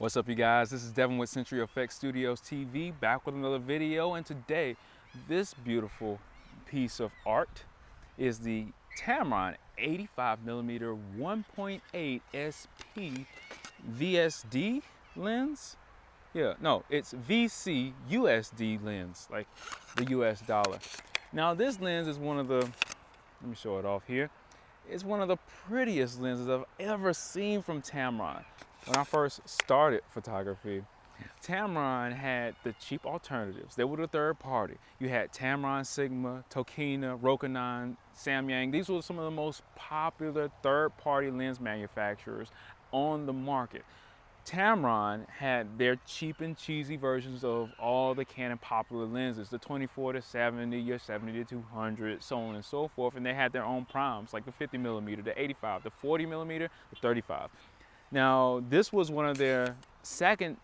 What's up, you guys? This is Devin with CFXTV Studios TV, back with another video. And today, this beautiful piece of art is the Tamron 85mm 1.8 SP VSD lens. Yeah, no, it's VC USD lens, like the US dollar. Now, this lens is one of the, let me show it off here. It's one of the prettiest lenses I've ever seen from Tamron. When I first started photography, Tamron had the cheap alternatives. They were the third party. You had Tamron, Sigma, Tokina, Rokinon, Samyang. These were some of the most popular third-party lens manufacturers on the market. Tamron had their cheap and cheesy versions of all the Canon popular lenses, the 24-70, your 70-200, so on and so forth, and they had their own primes, like the 50mm, the 85, the 40mm, the 35. Now, this was one of their second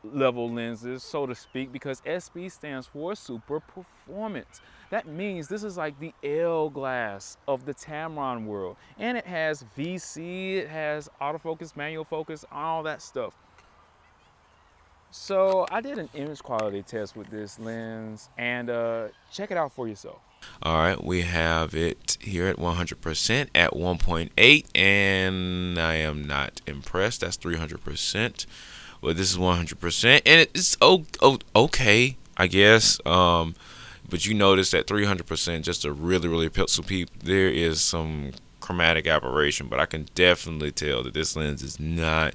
level lenses, so to speak, because SP stands for super performance. That means this is like the L glass of the Tamron world. And it has VC, it has autofocus, manual focus, all that stuff. So I did an image quality test with this lens, and check it out for yourself. All right, we have it here at 100% at 1.8, and I am not impressed. That's 300%. Well, this is 100%, and it's okay, I guess. But you notice that 300%, just to really pixel peep, there is some chromatic aberration, but I can definitely tell that this lens is not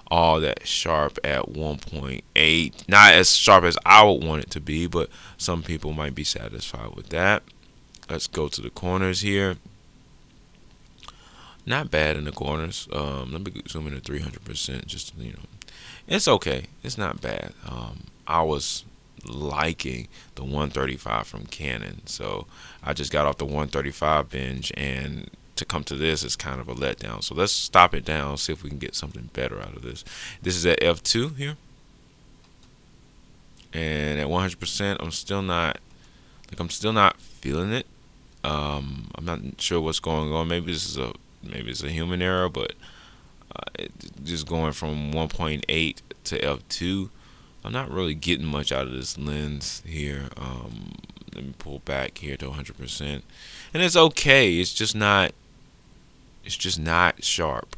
all that sharp at 1.8. Not as sharp as I would want it to be, but some people might be satisfied with that. Let's go to the corners here. Not bad in the corners. Let me zoom in to 300%. Just, it's okay. It's not bad. I was liking the 135 from Canon, so I just got off the 135 binge, and to come to this is kind of a letdown. So let's stop it down, see if we can get something better out of this. This is at f2 here, and at 100%, I'm still not feeling it. I'm not sure what's going on. Maybe it's a human error, but just going from 1.8 to f2, I'm not really getting much out of this lens here. Let me pull back here to 100%, and it's okay. It's just not sharp.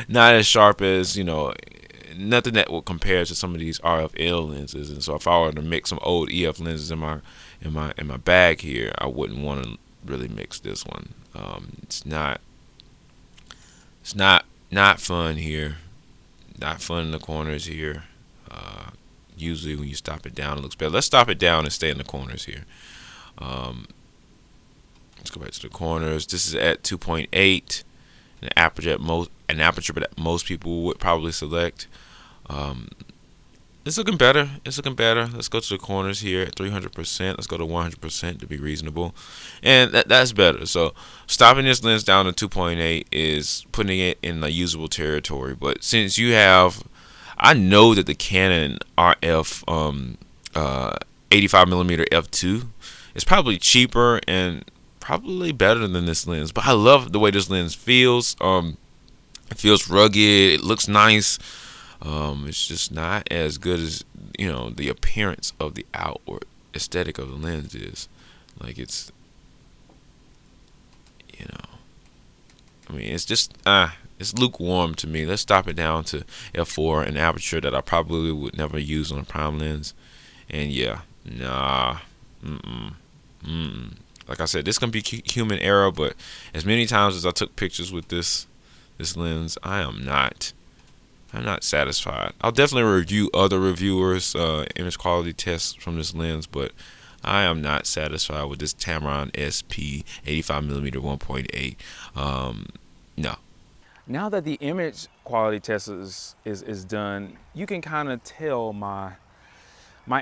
Not as sharp as, nothing that will compare to some of these RFL lenses. And so if I were to mix some old EF lenses in my bag here, I wouldn't want to really mix this one. It's not fun here. Not fun in the corners here. Usually when you stop it down, it looks better. Let's stop it down and stay in the corners here. Let's go back to the corners. This is at 2.8, an aperture that most people would probably select. It's looking better. Let's go to the corners here at 300%. Let's go to 100% to be reasonable, and that's better. So stopping this lens down to 2.8 is putting it in a usable territory. But since I know that the Canon RF 85mm f2 is probably cheaper and probably better than this lens, but I love the way this lens feels. It feels rugged. It looks nice. It's just not as good as the appearance of the outward aesthetic of the lens is. Like it's it's just it's lukewarm to me. Let's stop it down to f4, an aperture that I probably would never use on a prime lens. And yeah, nah, like I said, this can be human error, but as many times as I took pictures with this lens, I'm not satisfied. I'll definitely review other reviewers' image quality tests from this lens, but I am not satisfied with this Tamron SP 85mm 1.8. No. Now that the image quality test is done, you can kind of tell my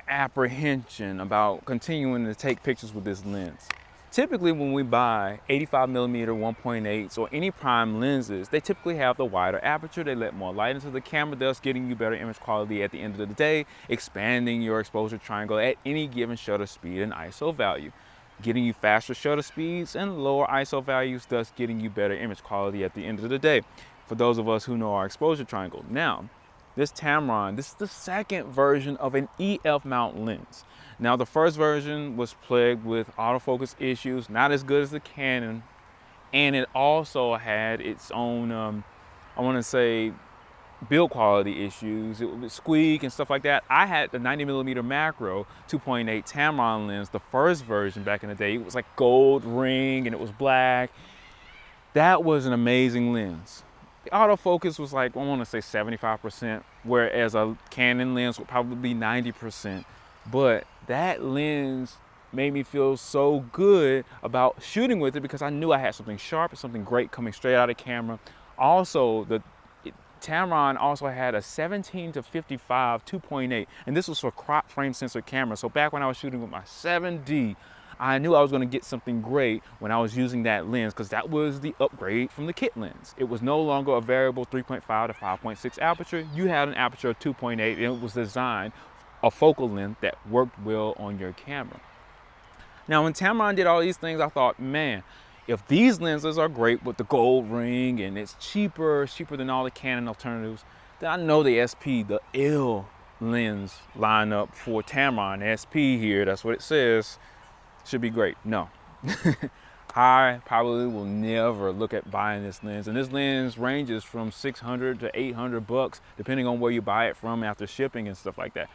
apprehension about continuing to take pictures with this lens. Typically when we buy 85mm 1.8s or any prime lenses, they typically have the wider aperture. They let more light into the camera, thus getting you better image quality at the end of the day, expanding your exposure triangle at any given shutter speed and ISO value, getting you faster shutter speeds and lower ISO values, thus getting you better image quality at the end of the day, for those of us who know our exposure triangle. Now, this Tamron, this is the second version of an EF mount lens. Now the first version was plagued with autofocus issues, not as good as the Canon, and it also had its own, I want to say, build quality issues. It would squeak and stuff like that. I had the 90mm macro 2.8 Tamron lens, the first version back in the day. It was like gold ring and it was black. That was an amazing lens. The autofocus was like, I want to say 75%, whereas a Canon lens would probably be 90%. But that lens made me feel so good about shooting with it because I knew I had something sharp and something great coming straight out of camera. Also, the Tamron also had a 17 to 55 2.8, and this was for crop frame sensor camera. So back when I was shooting with my 7D, I knew I was going to get something great when I was using that lens because that was the upgrade from the kit lens. It was no longer a variable 3.5 to 5.6 aperture. You had an aperture of 2.8, and it was designed a focal length that worked well on your camera. Now, when Tamron did all these things, I thought, man, if these lenses are great with the gold ring and it's cheaper than all the Canon alternatives, then I know the SP, the L lens lineup for Tamron, SP here, that's what it says, should be great. No, I probably will never look at buying this lens. And this lens ranges from 600 to 800 bucks, depending on where you buy it from after shipping and stuff like that.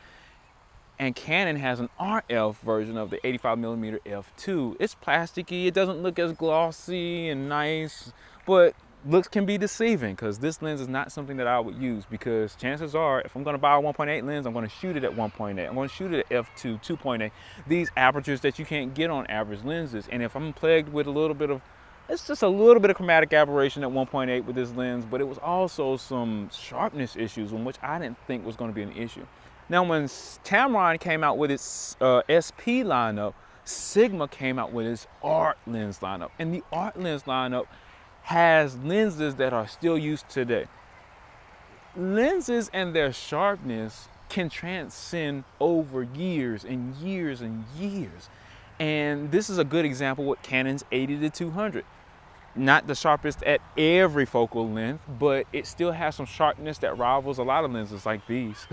And Canon has an RF version of the 85mm f2. It's plasticky, it doesn't look as glossy and nice, but looks can be deceiving because this lens is not something that I would use because chances are, if I'm gonna buy a 1.8 lens, I'm gonna shoot it at 1.8. I'm gonna shoot it at f2, 2.8. These apertures that you can't get on average lenses. And if I'm plagued with a little bit of, it's just a little bit of chromatic aberration at 1.8 with this lens, but it was also some sharpness issues, in which I didn't think was gonna be an issue. Now, when Tamron came out with its SP lineup, Sigma came out with its art lens lineup. And the art lens lineup has lenses that are still used today. Lenses and their sharpness can transcend over years and years and years. And this is a good example with Canon's 80 to 200. Not the sharpest at every focal length, but it still has some sharpness that rivals a lot of lenses like these.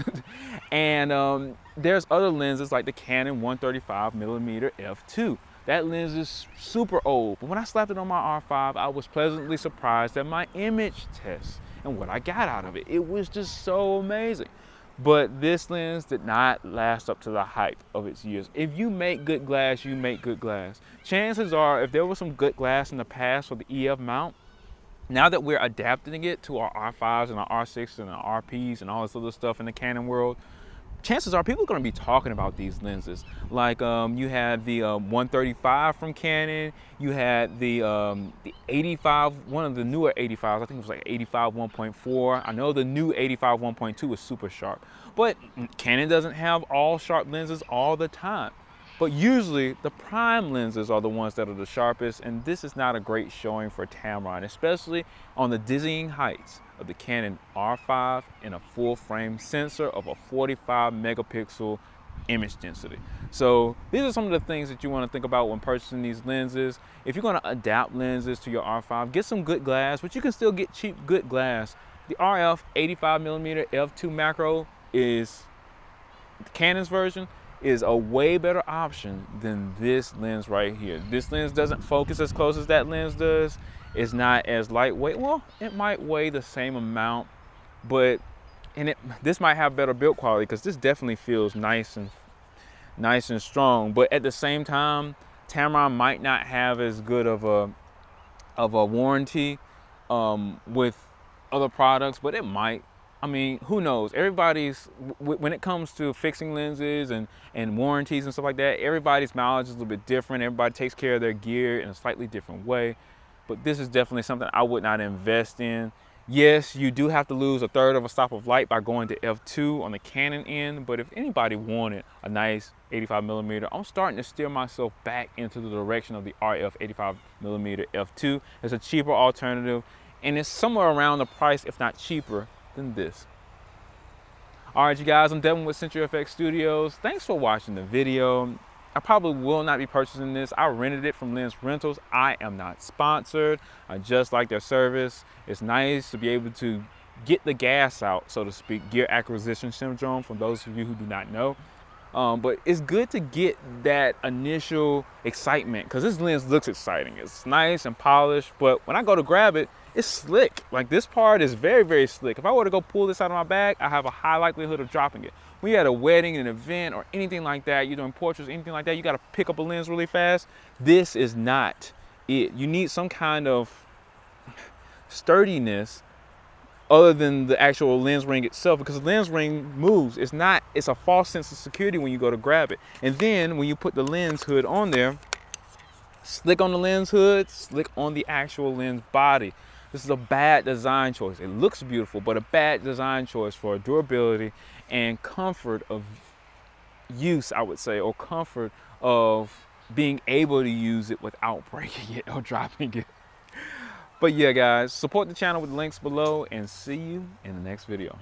And there's other lenses like the Canon 135mm f2. That lens is super old, but when I slapped it on my R5, I was pleasantly surprised at my image test and what I got out of it. It was just so amazing. But this lens did not last up to the hype of its years. If you make good glass, you make good glass. Chances are, if there was some good glass in the past for the EF mount, now that we're adapting it to our R5s and our R6s and our RPs and all this other stuff in the Canon world, chances are people are going to be talking about these lenses. Like you had the 135 from Canon, you had the 85, one of the newer 85s, I think it was like 85 1.4. I know the new 85 1.2 is super sharp, but Canon doesn't have all sharp lenses all the time. But usually the prime lenses are the ones that are the sharpest, and this is not a great showing for Tamron, especially on the dizzying heights of the Canon R5 and a full frame sensor of a 45 megapixel image density. So these are some of the things that you want to think about when purchasing these lenses. If you're going to adapt lenses to your R5, get some good glass, but you can still get cheap good glass. The RF 85mm f2 macro is Canon's version, is a way better option than this lens right here. This lens doesn't focus as close as that lens does. It's not as lightweight. Well, it might weigh the same amount, but this might have better build quality because this definitely feels nice and strong. But at the same time, Tamron might not have as good of a warranty with other products, but it might. I mean, who knows? Everybody's, when it comes to fixing lenses and warranties and stuff like that, everybody's mileage is a little bit different. Everybody takes care of their gear in a slightly different way. But this is definitely something I would not invest in. Yes, you do have to lose a third of a stop of light by going to f2 on the Canon end, but if anybody wanted a nice 85mm, I'm starting to steer myself back into the direction of the RF 85mm f2. It's a cheaper alternative, and it's somewhere around the price, if not cheaper, than this. All right, you guys, I'm Devin with CFX Studios. Thanks for watching the video. I probably will not be purchasing this. I rented it from Lens Rentals. I am not sponsored. I just like their service. It's nice to be able to get the gas out, so to speak, gear acquisition syndrome, for those of you who do not know. But it's good to get that initial excitement, because this lens looks exciting. It's nice and polished, but when I go to grab it, it's slick. Like, this part is very, very slick. If I were to go pull this out of my bag, I have a high likelihood of dropping it. When you're at a wedding, an event, or anything like that, you're doing portraits, anything like that, you gotta pick up a lens really fast. This is not it. You need some kind of sturdiness other than the actual lens ring itself, because the lens ring moves. It's a false sense of security when you go to grab it. And then when you put the lens hood on there, slick on the lens hood, slick on the actual lens body. This is a bad design choice. It looks beautiful, but a bad design choice for durability and comfort of use, I would say, or comfort of being able to use it without breaking it or dropping it. But yeah, guys, support the channel with the links below, and see you in the next video.